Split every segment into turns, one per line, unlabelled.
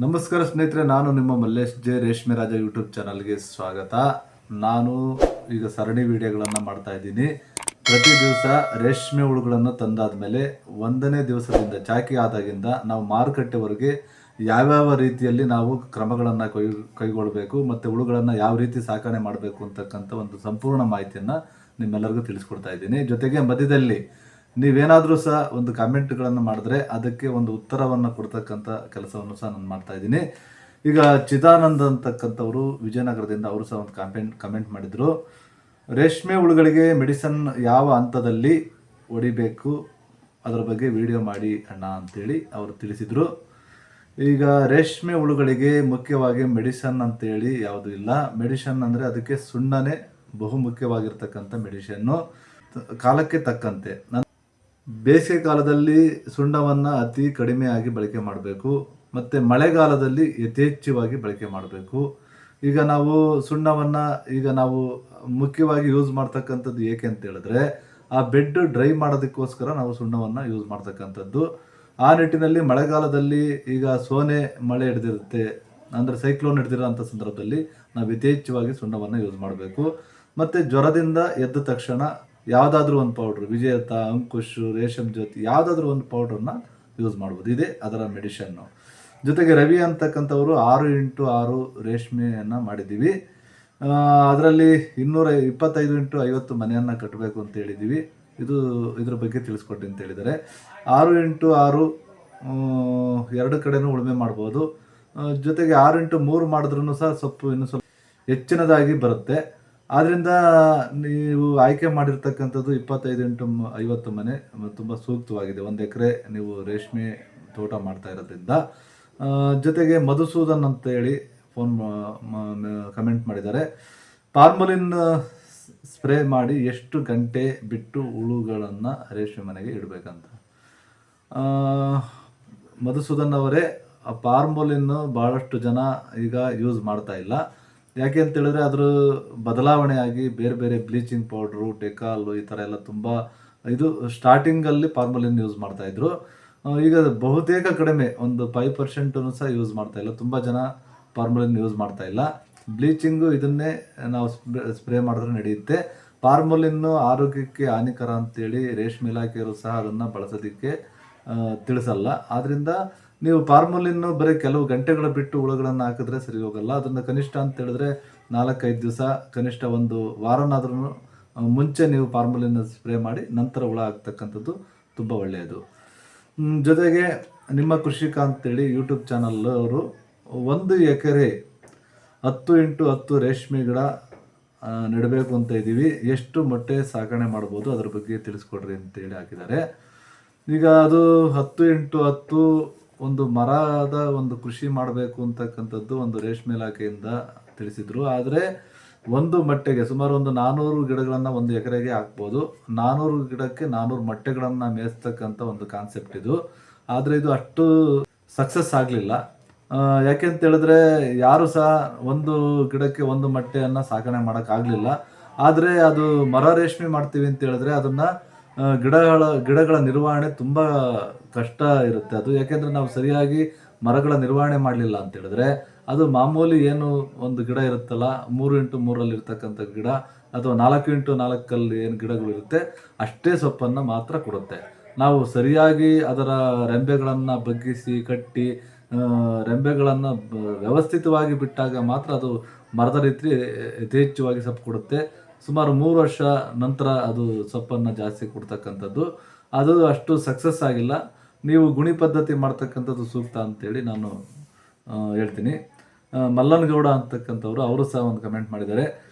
ನಮಸ್ಕಾರ ಸ್ನೇಹಿತರೆ, ನಾನು ನಿಮ್ಮ ಮಲ್ಲೇಶ್ ಜೆ ರೇಷ್ಮೆ ರಾಜ ಯೂಟ್ಯೂಬ್ ಚಾನಲ್ಗೆ ಸ್ವಾಗತ. ನಾನು ಈಗ ಸರಣಿ ವಿಡಿಯೋಗಳನ್ನು ಮಾಡ್ತಾ ಇದ್ದೀನಿ. ಪ್ರತಿ ದಿವಸ ರೇಷ್ಮೆ ಹುಳುಗಳನ್ನು ತಂದಾದಮೇಲೆ 1ನೇ ದಿವಸದಿಂದ ಚಾಕಿ ಆದಾಗಿಂದ ನಾವು ಮಾರುಕಟ್ಟೆವರೆಗೆ ಯಾವ್ಯಾವ ರೀತಿಯಲ್ಲಿ ನಾವು ಕ್ರಮಗಳನ್ನು ಕೈಗೊಳ್ಳಬೇಕು ಮತ್ತು ಹುಳುಗಳನ್ನು ಯಾವ ರೀತಿ ಸಾಕಣೆ ಮಾಡಬೇಕು ಅಂತಕ್ಕಂಥ ಒಂದು ಸಂಪೂರ್ಣ ಮಾಹಿತಿಯನ್ನು ನಿಮ್ಮೆಲ್ಲರಿಗೂ ತಿಳಿಸ್ಕೊಡ್ತಾ ಇದ್ದೀನಿ. ಜೊತೆಗೆ ಮಧ್ಯದಲ್ಲಿ ನೀವೇನಾದರೂ ಸಹ ಒಂದು ಕಾಮೆಂಟ್ಗಳನ್ನು ಮಾಡಿದ್ರೆ ಅದಕ್ಕೆ ಒಂದು ಉತ್ತರವನ್ನು ಕೊಡ್ತಕ್ಕಂಥ ಕೆಲಸವನ್ನು ಸಹ ನಾನು ಮಾಡ್ತಾ ಇದ್ದೀನಿ. ಈಗ ಚಿದಾನಂದ್ ಅಂತಕ್ಕಂಥವರು ವಿಜಯನಗರದಿಂದ ಅವರು ಸಹ ಒಂದು ಕಮೆಂಟ್ ಮಾಡಿದರು. ರೇಷ್ಮೆ ಹುಳುಗಳಿಗೆ ಮೆಡಿಸನ್ ಯಾವ ಹಂತದಲ್ಲಿ ಹೊಡಿಬೇಕು ಅದರ ಬಗ್ಗೆ ವಿಡಿಯೋ ಮಾಡಿ ಅಣ್ಣ ಅಂತೇಳಿ ಅವರು ತಿಳಿಸಿದರು. ಈಗ ರೇಷ್ಮೆ ಹುಳುಗಳಿಗೆ ಮುಖ್ಯವಾಗಿ ಮೆಡಿಸನ್ ಅಂತೇಳಿ ಯಾವುದೂ ಇಲ್ಲ. ಮೆಡಿಸನ್ ಅಂದರೆ ಅದಕ್ಕೆ ಸುಣ್ಣನೇ ಬಹುಮುಖ್ಯವಾಗಿರ್ತಕ್ಕಂಥ ಮೆಡಿಷನ್ನು. ಕಾಲಕ್ಕೆ ತಕ್ಕಂತೆ ಬೇಸಿಗೆ ಕಾಲದಲ್ಲಿ ಸುಣ್ಣವನ್ನು ಅತಿ ಕಡಿಮೆಯಾಗಿ ಬಳಕೆ ಮಾಡಬೇಕು ಮತ್ತು ಮಳೆಗಾಲದಲ್ಲಿ ಯಥೇಚ್ಛವಾಗಿ ಬಳಕೆ ಮಾಡಬೇಕು. ಈಗ ನಾವು ಸುಣ್ಣವನ್ನು ನಾವು ಮುಖ್ಯವಾಗಿ ಯೂಸ್ ಮಾಡ್ತಕ್ಕಂಥದ್ದು ಏಕೆ ಅಂತ ಹೇಳಿದ್ರೆ, ಆ ಬೆಡ್ ಡ್ರೈ ಮಾಡೋದಕ್ಕೋಸ್ಕರ ನಾವು ಸುಣ್ಣವನ್ನು ಯೂಸ್ ಮಾಡ್ತಕ್ಕಂಥದ್ದು. ಆ ನಿಟ್ಟಿನಲ್ಲಿ ಮಳೆಗಾಲದಲ್ಲಿ ಈಗ ಸೋನೆ ಮಳೆ ಹಿಡಿದಿರುತ್ತೆ, ಅಂದರೆ ಸೈಕ್ಲೋನ್ ಹಿಡಿದಿರೋ ಅಂಥ ಸಂದರ್ಭದಲ್ಲಿ ನಾವು ಯಥೇಚ್ಛವಾಗಿ ಸುಣ್ಣವನ್ನು ಯೂಸ್ ಮಾಡಬೇಕು. ಮತ್ತು ಜ್ವರದಿಂದ ಎದ್ದ ತಕ್ಷಣ ಯಾವುದಾದ್ರೂ ಒಂದು ಪೌಡ್ರು, ವಿಜೇತ, ಅಂಕುಶ್, ರೇಷಮ್ ಜ್ಯೋತಿ ಯಾವುದಾದ್ರೂ ಒಂದು ಪೌಡ್ರನ್ನ ಯೂಸ್ ಮಾಡ್ಬೋದು. ಇದೇ ಅದರ ಮೆಡಿಷನ್ನು. ಜೊತೆಗೆ ರವಿ ಅಂತಕ್ಕಂಥವರು 6x6 ರೇಷ್ಮೆಯನ್ನು ಮಾಡಿದ್ದೀವಿ. ಅದರಲ್ಲಿ 225x50 ಮನೆಯನ್ನು ಕಟ್ಟಬೇಕು ಅಂತ ಹೇಳಿದ್ದೀವಿ. ಇದ್ರ ಬಗ್ಗೆ ತಿಳಿಸ್ಕೊಟ್ಟು ಅಂತ ಹೇಳಿದ್ದಾರೆ. 6x6 ಎರಡು ಕಡೆನೂ ಉಳುಮೆ ಮಾಡ್ಬೋದು. ಜೊತೆಗೆ 6x3 ಮಾಡಿದ್ರೂ ಸಹ ಇನ್ನೂ ಸ್ವಲ್ಪ ಹೆಚ್ಚಿನದಾಗಿ ಬರುತ್ತೆ. ಆದ್ದರಿಂದ ನೀವು ಆಯ್ಕೆ ಮಾಡಿರ್ತಕ್ಕಂಥದ್ದು 25x50 ಮನೆ ತುಂಬ ಸೂಕ್ತವಾಗಿದೆ, 1 ಎಕರೆ ನೀವು ರೇಷ್ಮೆ ತೋಟ ಮಾಡ್ತಾ ಇರೋದ್ರಿಂದ. ಜೊತೆಗೆ ಮಧುಸೂದನ್ ಅಂತ ಹೇಳಿ ಕಮೆಂಟ್ ಮಾಡಿದ್ದಾರೆ. ಫಾರ್ಮಲಿನ್ ಸ್ಪ್ರೇ ಮಾಡಿ ಎಷ್ಟು ಗಂಟೆ ಬಿಟ್ಟು ಹುಳುಗಳನ್ನು ರೇಷ್ಮೆ ಮನೆಗೆ ಇಡಬೇಕಂತ. ಮಧುಸೂದನ್ ಅವರೇ, ಫಾರ್ಮಲಿನ್ ಭಾಳಷ್ಟು ಜನ ಈಗ ಯೂಸ್ ಮಾಡ್ತಾ ಇಲ್ಲ. ಯಾಕೆ ಅಂತ ಹೇಳಿದ್ರೆ ಅದ್ರ ಬದಲಾವಣೆ ಆಗಿ ಬೇರೆ ಬೇರೆ ಬ್ಲೀಚಿಂಗ್ ಪೌಡ್ರು, ಡೆಕಾಲು ಈ ಥರ ಎಲ್ಲ ತುಂಬ ಇದು ಸ್ಟಾರ್ಟಿಂಗಲ್ಲಿ ಫಾರ್ಮಲಿನ್ ಯೂಸ್ ಮಾಡ್ತಾಯಿದ್ರು. ಈಗ ಬಹುತೇಕ ಕಡಿಮೆ, ಒಂದು 5% ಸಹ ಯೂಸ್ ಮಾಡ್ತಾ ಇಲ್ಲ. ತುಂಬ ಜನ ಫಾರ್ಮಲಿನ್ ಯೂಸ್ ಮಾಡ್ತಾ ಇಲ್ಲ. ಬ್ಲೀಚಿಂಗು ಇದನ್ನೇ ನಾವು ಸ್ಪ್ರೇ ಮಾಡಿದ್ರೆ ನಡೆಯುತ್ತೆ. ಫಾರ್ಮಲಿನ್ನು ಆರೋಗ್ಯಕ್ಕೆ ಹಾನಿಕರ ಅಂತೇಳಿ ರೇಷ್ಮೆ ಇಲಾಖೆಯವರು ಸಹ ಅದನ್ನು ಬಳಸೋದಕ್ಕೆ ತಿಳಿಸಲ್ಲ. ಆದ್ದರಿಂದ ನೀವು ಫಾರ್ಮಲಿನ್ನು ಬರೀ ಕೆಲವು ಗಂಟೆಗಳ ಬಿಟ್ಟು ಹುಳುಗಳನ್ನು ಹಾಕಿದ್ರೆ ಸರಿ ಹೋಗಲ್ಲ. ಅದನ್ನು ಕನಿಷ್ಠ ಅಂತ ಹೇಳಿದ್ರೆ 4-5 ದಿವಸ, ಕನಿಷ್ಠ 1 ವಾರನಾದ್ರೂ ಮುಂಚೆ ನೀವು ಫಾರ್ಮಲಿನ್ ಸ್ಪ್ರೇ ಮಾಡಿ ನಂತರ ಹುಳ ಹಾಕ್ತಕ್ಕಂಥದ್ದು ತುಂಬ ಒಳ್ಳೆಯದು. ಜೊತೆಗೆ ನಿಮ್ಮ ಕೃಷಿಕ ಅಂತೇಳಿ ಯೂಟ್ಯೂಬ್ ಚಾನಲ್ ಅವರು 1 ಎಕರೆ 10x10 ರೇಷ್ಮೆ ಗಿಡ ನೆಡಬೇಕು ಅಂತ ಇದ್ದೀವಿ, ಎಷ್ಟು ಮೊಟ್ಟೆ ಸಾಕಣೆ ಮಾಡ್ಬೋದು ಅದ್ರ ಬಗ್ಗೆ ತಿಳಿಸ್ಕೊಡ್ರಿ ಅಂತೇಳಿ ಹಾಕಿದ್ದಾರೆ. ಈಗ ಅದು 10x10 ಒಂದು ಮರದ ಒಂದು ಕೃಷಿ ಮಾಡಬೇಕು ಅಂತಕ್ಕಂಥದ್ದು ಒಂದು ರೇಷ್ಮೆ ಇಲಾಖೆಯಿಂದ ತಿಳಿಸಿದರು. ಆದರೆ ಒಂದು ಮೊಟ್ಟೆಗೆ ಸುಮಾರು ಒಂದು 400 ಗಿಡಗಳನ್ನು 1 ಎಕರೆಗೆ ಹಾಕ್ಬೋದು. 400 ಗಿಡಕ್ಕೆ 400 ಮೊಟ್ಟೆಗಳನ್ನು ಮೇಯಿಸ್ತಕ್ಕಂಥ ಒಂದು ಕಾನ್ಸೆಪ್ಟ್ ಇದು. ಆದರೆ ಇದು ಅಷ್ಟು ಸಕ್ಸಸ್ ಆಗಲಿಲ್ಲ. ಯಾಕೆ ಅಂತ ಹೇಳಿದ್ರೆ ಯಾರು ಸಹ ಒಂದು ಗಿಡಕ್ಕೆ 1 ಮೊಟ್ಟೆಯನ್ನು ಸಾಕಣೆ ಮಾಡೋಕ್ಕಾಗಲಿಲ್ಲ. ಆದರೆ ಅದು ಮರ ರೇಷ್ಮೆ ಮಾಡ್ತೀವಿ ಅಂತ ಹೇಳಿದ್ರೆ ಅದನ್ನು ಗಿಡಗಳ ನಿರ್ವಹಣೆ ತುಂಬ ಕಷ್ಟ ಇರುತ್ತೆ. ಅದು ಯಾಕೆಂದರೆ ನಾವು ಸರಿಯಾಗಿ ಮರಗಳ ನಿರ್ವಹಣೆ ಮಾಡಲಿಲ್ಲ ಅಂತ ಹೇಳಿದ್ರೆ ಅದು ಮಾಮೂಲಿ ಏನು ಒಂದು ಗಿಡ ಇರುತ್ತಲ್ಲ, 3x3 ಇರ್ತಕ್ಕಂಥ ಗಿಡ ಅಥವಾ 4x4 ಏನು ಗಿಡಗಳು ಇರುತ್ತೆ ಅಷ್ಟೇ ಸೊಪ್ಪನ್ನು ಮಾತ್ರ ಕೊಡುತ್ತೆ. ನಾವು ಸರಿಯಾಗಿ ಅದರ ರೆಂಬೆಗಳನ್ನು ಬಗ್ಗಿಸಿ ಕಟ್ಟಿ ರೆಂಬೆಗಳನ್ನು ವ್ಯವಸ್ಥಿತವಾಗಿ ಬಿಟ್ಟಾಗ ಮಾತ್ರ ಅದು ಮರದ ರೀತಿ ಯಥೇಚ್ಛವಾಗಿ ಸೊಪ್ಪು ಕೊಡುತ್ತೆ. ಸುಮಾರು 3 ವರ್ಷ ನಂತರ ಅದು ಸೊಪ್ಪನ್ನು ಜಾಸ್ತಿ ಕೊಡ್ತಕ್ಕಂಥದ್ದು. ಅದು ಅಷ್ಟು ಸಕ್ಸಸ್ ಆಗಿಲ್ಲ. ನೀವು ಗುಣಿ ಪದ್ಧತಿ ಮಾಡ್ತಕ್ಕಂಥದ್ದು ಸೂಕ್ತ ಅಂತೇಳಿ ನಾನು ಹೇಳ್ತೀನಿ. ಮಲ್ಲನಗೌಡ ಅಂತಕ್ಕಂಥವ್ರು ಅವರು ಸಹ ಒಂದು ಕಮೆಂಟ್ ಮಾಡಿದ್ದಾರೆ.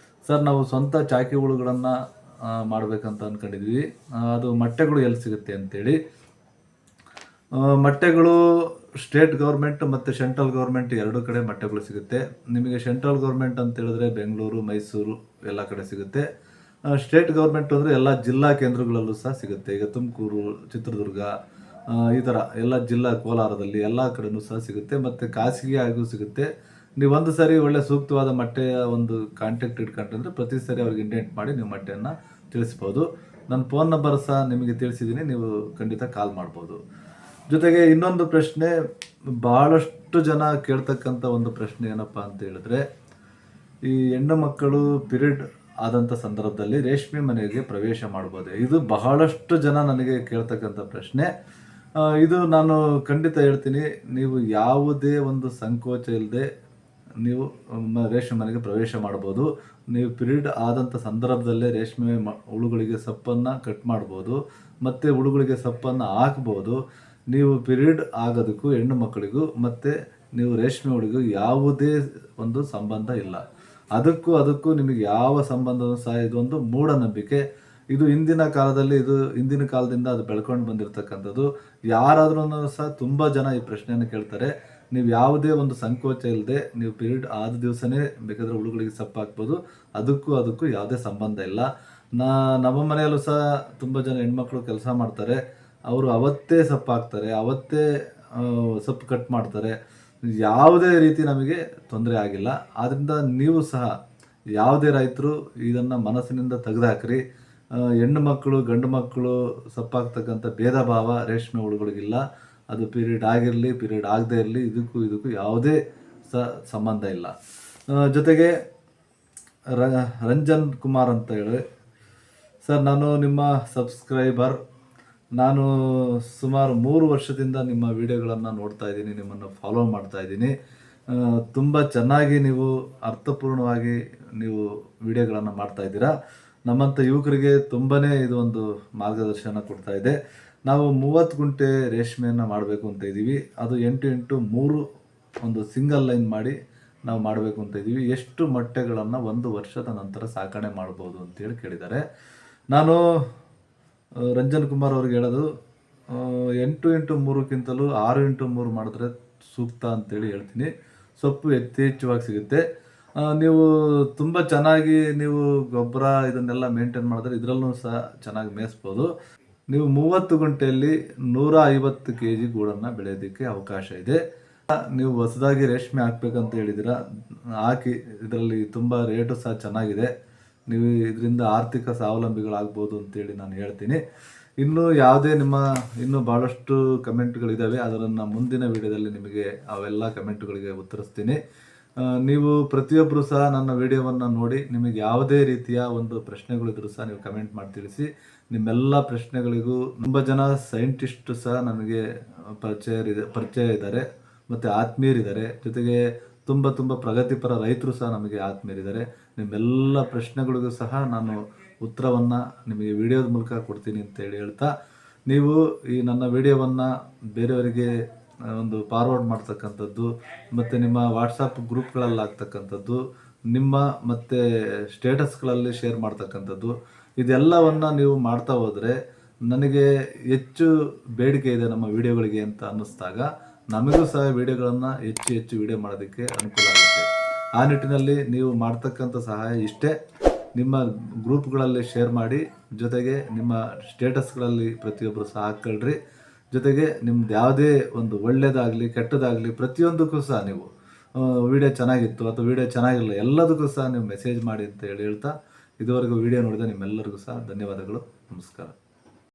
ಸರ್, ನಾವು ಸ್ವಂತ ಚಾಕಿ ಹುಳುಗಳನ್ನು ಮಾಡಬೇಕಂತ ಅಂದ್ಕೊಂಡಿದ್ವಿ, ಅದು ಮೊಟ್ಟೆಗಳು ಎಲ್ಲಿ ಸಿಗುತ್ತೆ ಅಂತೇಳಿ. ಮೊಟ್ಟೆಗಳು ಸ್ಟೇಟ್ ಗೌರ್ಮೆಂಟ್ ಮತ್ತು ಸೆಂಟ್ರಲ್ ಗೌರ್ಮೆಂಟ್ 2 ಕಡೆ ಮೊಟ್ಟೆಗಳು ಸಿಗುತ್ತೆ. ನಿಮಗೆ ಸೆಂಟ್ರಲ್ ಗೌರ್ಮೆಂಟ್ ಅಂತ ಹೇಳಿದ್ರೆ ಬೆಂಗಳೂರು, ಮೈಸೂರು ಎಲ್ಲ ಕಡೆ ಸಿಗುತ್ತೆ. ಸ್ಟೇಟ್ ಗೌರ್ಮೆಂಟ್ ಅಂದರೆ ಎಲ್ಲ ಜಿಲ್ಲಾ ಕೇಂದ್ರಗಳಲ್ಲೂ ಸಹ ಸಿಗುತ್ತೆ. ಈಗ ತುಮಕೂರು, ಚಿತ್ರದುರ್ಗ ಈ ಥರ ಎಲ್ಲ ಜಿಲ್ಲಾ, ಕೋಲಾರದಲ್ಲಿ ಎಲ್ಲ ಕಡೆಯೂ ಸಹ ಸಿಗುತ್ತೆ. ಮತ್ತು ಖಾಸಗಿ ಆಗಿಯೂ ಸಿಗುತ್ತೆ. ನೀವು ಒಂದು ಸರಿ ಒಳ್ಳೆ ಸೂಕ್ತವಾದ ಮೊಟ್ಟೆಯ ಒಂದು ಕಾಂಟ್ಯಾಕ್ಟ್ ಇಟ್ಕೊಂಡ್ರೆ ಪ್ರತಿ ಸರಿ ಅವ್ರಿಗೆ ಇಂಡೆಂಟ್ ಮಾಡಿ ನೀವು ಮೊಟ್ಟೆಯನ್ನು ತಿಳಿಸ್ಬೋದು. ನನ್ನ ಫೋನ್ ನಂಬರ್ ಸಹ ನಿಮಗೆ ತಿಳಿಸಿದ್ದೀನಿ, ನೀವು ಖಂಡಿತ ಕಾಲ್ ಮಾಡ್ಬೋದು. ಜೊತೆಗೆ ಇನ್ನೊಂದು ಪ್ರಶ್ನೆ, ಬಹಳಷ್ಟು ಭಾಳಷ್ಟು ಜನ ಕೇಳ್ತಕ್ಕಂಥ ಒಂದು ಪ್ರಶ್ನೆ ಏನಪ್ಪ ಅಂತ ಹೇಳಿದ್ರೆ, ಈ ಹೆಣ್ಣು ಮಕ್ಕಳು ಪಿರಿಯಡ್ ಆದಂಥ ಸಂದರ್ಭದಲ್ಲಿ ರೇಷ್ಮೆ ಮನೆಗೆ ಪ್ರವೇಶ ಮಾಡ್ಬೋದೇ? ಇದು ಬಹಳಷ್ಟು ಜನ ನನಗೆ ಕೇಳ್ತಕ್ಕಂಥ ಪ್ರಶ್ನೆ. ಇದು ನಾನು ಖಂಡಿತ ಹೇಳ್ತೀನಿ, ನೀವು ಯಾವುದೇ ಒಂದು ಸಂಕೋಚ ಇಲ್ಲದೆ ನೀವು ರೇಷ್ಮೆ ಮನೆಗೆ ಪ್ರವೇಶ ಮಾಡ್ಬೋದು. ನೀವು ಪಿರಿಯಡ್ ಆದಂಥ ಸಂದರ್ಭದಲ್ಲೇ ರೇಷ್ಮೆ ಹುಳುಗಳಿಗೆ ಸಪ್ಪನ್ನು ಕಟ್ ಮಾಡ್ಬೋದು, ಮತ್ತು ಹುಳುಗಳಿಗೆ ಸಪ್ಪನ್ನು ಹಾಕ್ಬೋದು. ನೀವು ಪಿರಿಯಡ್ ಆಗೋದಕ್ಕೂ ಹೆಣ್ಣು ಮಕ್ಕಳಿಗೂ ಮತ್ತು ನೀವು ರೇಷ್ಮೆ ಹುಳುಗೂ ಯಾವುದೇ ಒಂದು ಸಂಬಂಧ ಇಲ್ಲ. ಅದಕ್ಕೂ ನಿಮಗೆ ಯಾವ ಸಂಬಂಧವೂ ಸಹ ಇದೊಂದು ಮೂಢನಂಬಿಕೆ. ಇದು ಹಿಂದಿನ ಕಾಲದಿಂದ ಅದು ಬೆಳ್ಕೊಂಡು ಬಂದಿರತಕ್ಕಂಥದ್ದು. ಯಾರಾದ್ರೂ ಸಹ ತುಂಬ ಜನ ಈ ಪ್ರಶ್ನೆಯನ್ನು ಕೇಳ್ತಾರೆ. ನೀವು ಯಾವುದೇ ಒಂದು ಸಂಕೋಚ ಇಲ್ಲದೆ ನೀವು ಪಿರಿಯಡ್ ಆದ ದಿವಸನೇ ಬೇಕಾದರೆ ಹುಳುಗಳಿಗೆ ಸೊಪ್ಪು ಹಾಕ್ಬೋದು. ಅದಕ್ಕೂ ಯಾವುದೇ ಸಂಬಂಧ ಇಲ್ಲ. ನಮ್ಮ ಮನೆಯಲ್ಲೂ ಸಹ ತುಂಬ ಜನ ಹೆಣ್ಮಕ್ಳು ಕೆಲಸ ಮಾಡ್ತಾರೆ. ಅವರು ಅವತ್ತೇ ಸೊಪ್ಪು ಹಾಕ್ತಾರೆ, ಅವತ್ತೇ ಸೊಪ್ಪು ಕಟ್ ಮಾಡ್ತಾರೆ. ಯಾವುದೇ ರೀತಿ ನಮಗೆ ತೊಂದರೆ ಆಗಿಲ್ಲ. ಆದ್ದರಿಂದ ನೀವು ಸಹ ಯಾವುದೇ ರೈತರು ಇದನ್ನು ಮನಸ್ಸಿನಿಂದ ತೆಗೆದುಹಾಕ್ರಿ. ಹೆಣ್ಣು ಮಕ್ಕಳು ಗಂಡು ಮಕ್ಕಳು ಸೊಪ್ಪಾಗ್ತಕ್ಕಂಥ ಭೇದ ಭಾವ ರೇಷ್ಮೆ ಹುಳುಗಳಿಗಿಲ್ಲ. ಅದು ಪಿರಿಯಡ್ ಆಗಿರಲಿ ಪಿರಿಯಡ್ ಆಗದೇ ಇರಲಿ, ಇದಕ್ಕೂ ಯಾವುದೇ ಸಂಬಂಧ ಇಲ್ಲ. ಜೊತೆಗೆ ರಂಜನ್ ಕುಮಾರ್ ಅಂತ ಹೇಳಿ, ಸರ್ ನಾನು ನಿಮ್ಮ ಸಬ್ಸ್ಕ್ರೈಬರ್. ನಾನು ಸುಮಾರು 3 ವರ್ಷದಿಂದ ನಿಮ್ಮ ವಿಡಿಯೋಗಳನ್ನು ನೋಡ್ತಾ ಇದ್ದೀನಿ, ನಿಮ್ಮನ್ನು ಫಾಲೋ ಮಾಡ್ತಾ ಇದ್ದೀನಿ. ತುಂಬ ಚೆನ್ನಾಗಿ ನೀವು ಅರ್ಥಪೂರ್ಣವಾಗಿ ನೀವು ವಿಡಿಯೋಗಳನ್ನು ಮಾಡ್ತಾ ಇದ್ದೀರಾ. ನಮ್ಮಂಥ ಯುವಕರಿಗೆ ತುಂಬಾ ಇದು ಒಂದು ಮಾರ್ಗದರ್ಶನ ಕೊಡ್ತಾ ಇದೆ. ನಾವು 30 ಗುಂಟೆ ರೇಷ್ಮೆಯನ್ನು ಮಾಡಬೇಕು ಅಂತ ಇದ್ದೀವಿ. ಅದು 8x3 ಒಂದು ಸಿಂಗಲ್ ಲೈನ್ ಮಾಡಿ ನಾವು ಮಾಡಬೇಕು ಅಂತ ಇದ್ದೀವಿ. ಎಷ್ಟು ಮೊಟ್ಟೆಗಳನ್ನು 1 ವರ್ಷದ ನಂತರ ಸಾಕಣೆ ಮಾಡ್ಬೋದು ಅಂತೇಳಿ ಕೇಳಿದ್ದಾರೆ. ನಾನು ರಂಜನ್ ಕುಮಾರ್ ಅವ್ರಿಗೆ ಹೇಳೋದು, 8x3ಕ್ಕಿಂತಲೂ 6x3 ಮಾಡಿದ್ರೆ ಸೂಕ್ತ ಅಂತೇಳಿ ಹೇಳ್ತೀನಿ. ಸೊಪ್ಪು ಯಥೇಚ್ಛವಾಗಿ ಸಿಗುತ್ತೆ. ನೀವು ತುಂಬ ಚೆನ್ನಾಗಿ ನೀವು ಗೊಬ್ಬರ ಇದನ್ನೆಲ್ಲ ಮೇಂಟೈನ್ ಮಾಡಿದ್ರೆ ಇದರಲ್ಲೂ ಸಹ ಚೆನ್ನಾಗಿ ಮೇಯಿಸ್ಬೋದು. ನೀವು 30 ಗುಂಟೆಯಲ್ಲಿ 150 kg ಗೂಡನ್ನು ಬೆಳೆಯೋದಕ್ಕೆ ಅವಕಾಶ ಇದೆ. ನೀವು ಹೊಸದಾಗಿ ರೇಷ್ಮೆ ಹಾಕ್ಬೇಕಂತ ಹೇಳಿದ್ದೀರಾ, ಹಾಕಿ. ಇದರಲ್ಲಿ ತುಂಬ ರೇಟು ಸಹ ಚೆನ್ನಾಗಿದೆ. ನೀವು ಇದರಿಂದ ಆರ್ಥಿಕ ಸ್ವಾವಲಂಬಿಗಳಾಗ್ಬೋದು ಅಂತೇಳಿ ನಾನು ಹೇಳ್ತೀನಿ. ಇನ್ನೂ ಭಾಳಷ್ಟು ಕಮೆಂಟ್ಗಳಿದ್ದಾವೆ. ಅದನ್ನು ಮುಂದಿನ ವಿಡಿಯೋದಲ್ಲಿ ನಿಮಗೆ ಅವೆಲ್ಲ ಕಮೆಂಟ್ಗಳಿಗೆ ಉತ್ತರಿಸ್ತೀನಿ. ನೀವು ಪ್ರತಿಯೊಬ್ಬರು ಸಹ ನನ್ನ ವಿಡಿಯೋವನ್ನು ನೋಡಿ ನಿಮಗೆ ಯಾವುದೇ ರೀತಿಯ ಒಂದು ಪ್ರಶ್ನೆಗಳಿದ್ರೂ ಸಹ ನೀವು ಕಮೆಂಟ್ ಮಾಡಿ ತಿಳಿಸಿ. ನಿಮ್ಮೆಲ್ಲ ಪ್ರಶ್ನೆಗಳಿಗೂ ತುಂಬ ಜನ ಸೈಂಟಿಸ್ಟ್ ಸಹ ನನಗೆ ಪರಿಚಯ ಇದ್ದಾರೆ ಮತ್ತು ಆತ್ಮೀಯರಿದ್ದಾರೆ. ಜೊತೆಗೆ ತುಂಬ ಪ್ರಗತಿಪರ ರೈತರು ಸಹ ನಮಗೆ ಆತ್ಮೀಯರಿದ್ದಾರೆ. ನಿಮ್ಮೆಲ್ಲ ಪ್ರಶ್ನೆಗಳಿಗೂ ಸಹ ನಾನು ಉತ್ತರವನ್ನು ನಿಮಗೆ ವಿಡಿಯೋದ ಮೂಲಕ ಕೊಡ್ತೀನಿ ಅಂತೇಳಿ ಹೇಳ್ತಾ, ನೀವು ಈ ನನ್ನ ವಿಡಿಯೋವನ್ನು ಬೇರೆಯವರಿಗೆ ಒಂದು ಫಾರ್ವರ್ಡ್ ಮಾಡ್ತಕ್ಕಂಥದ್ದು ಮತ್ತು ನಿಮ್ಮ ವಾಟ್ಸಪ್ ಗ್ರೂಪ್ಗಳಲ್ಲಿ ಆಗ್ತಕ್ಕಂಥದ್ದು, ನಿಮ್ಮ ಮತ್ತು ಸ್ಟೇಟಸ್ಗಳಲ್ಲಿ ಶೇರ್ ಮಾಡ್ತಕ್ಕಂಥದ್ದು, ಇದೆಲ್ಲವನ್ನು ನೀವು ಮಾಡ್ತಾ ಹೋದರೆ ನನಗೆ ಹೆಚ್ಚು ಬೇಡಿಕೆ ಇದೆ ನಮ್ಮ ವಿಡಿಯೋಗಳಿಗೆ ಅಂತ ಅನ್ನಿಸ್ದಾಗ ನಮಗೂ ಸಹ ವಿಡಿಯೋಗಳನ್ನು ಹೆಚ್ಚು ವಿಡಿಯೋ ಮಾಡೋದಕ್ಕೆ ಅನುಕೂಲ ಆಗುತ್ತೆ. ಆ ನಿಟ್ಟಿನಲ್ಲಿ ನೀವು ಮಾಡ್ತಕ್ಕಂಥ ಸಹಾಯ ಇಷ್ಟೇ. ನಿಮ್ಮ ಗ್ರೂಪ್ಗಳಲ್ಲಿ ಶೇರ್ ಮಾಡಿ, ಜೊತೆಗೆ ನಿಮ್ಮ ಸ್ಟೇಟಸ್ಗಳಲ್ಲಿ ಪ್ರತಿಯೊಬ್ಬರು ಸಹ ಹಾಕ್ಕೊಳ್ರಿ. ಜೊತೆಗೆ ನಿಮ್ದು ಯಾವುದೇ ಒಂದು ಒಳ್ಳೆಯದಾಗಲಿ ಕೆಟ್ಟದಾಗಲಿ ಪ್ರತಿಯೊಂದಕ್ಕೂ ಸಹ ನೀವು ವಿಡಿಯೋ ಚೆನ್ನಾಗಿತ್ತು ಅಥವಾ ವಿಡಿಯೋ ಚೆನ್ನಾಗಿಲ್ಲ ಎಲ್ಲದಕ್ಕೂ ಸಹ ನೀವು ಮೆಸೇಜ್ ಮಾಡಿ ಅಂತ ಹೇಳ್ತಾ, ಇದುವರೆಗೂ ವಿಡಿಯೋ ನೋಡಿದ ನಿಮ್ಮೆಲ್ಲರಿಗೂ ಸಹ ಧನ್ಯವಾದಗಳು. ನಮಸ್ಕಾರ.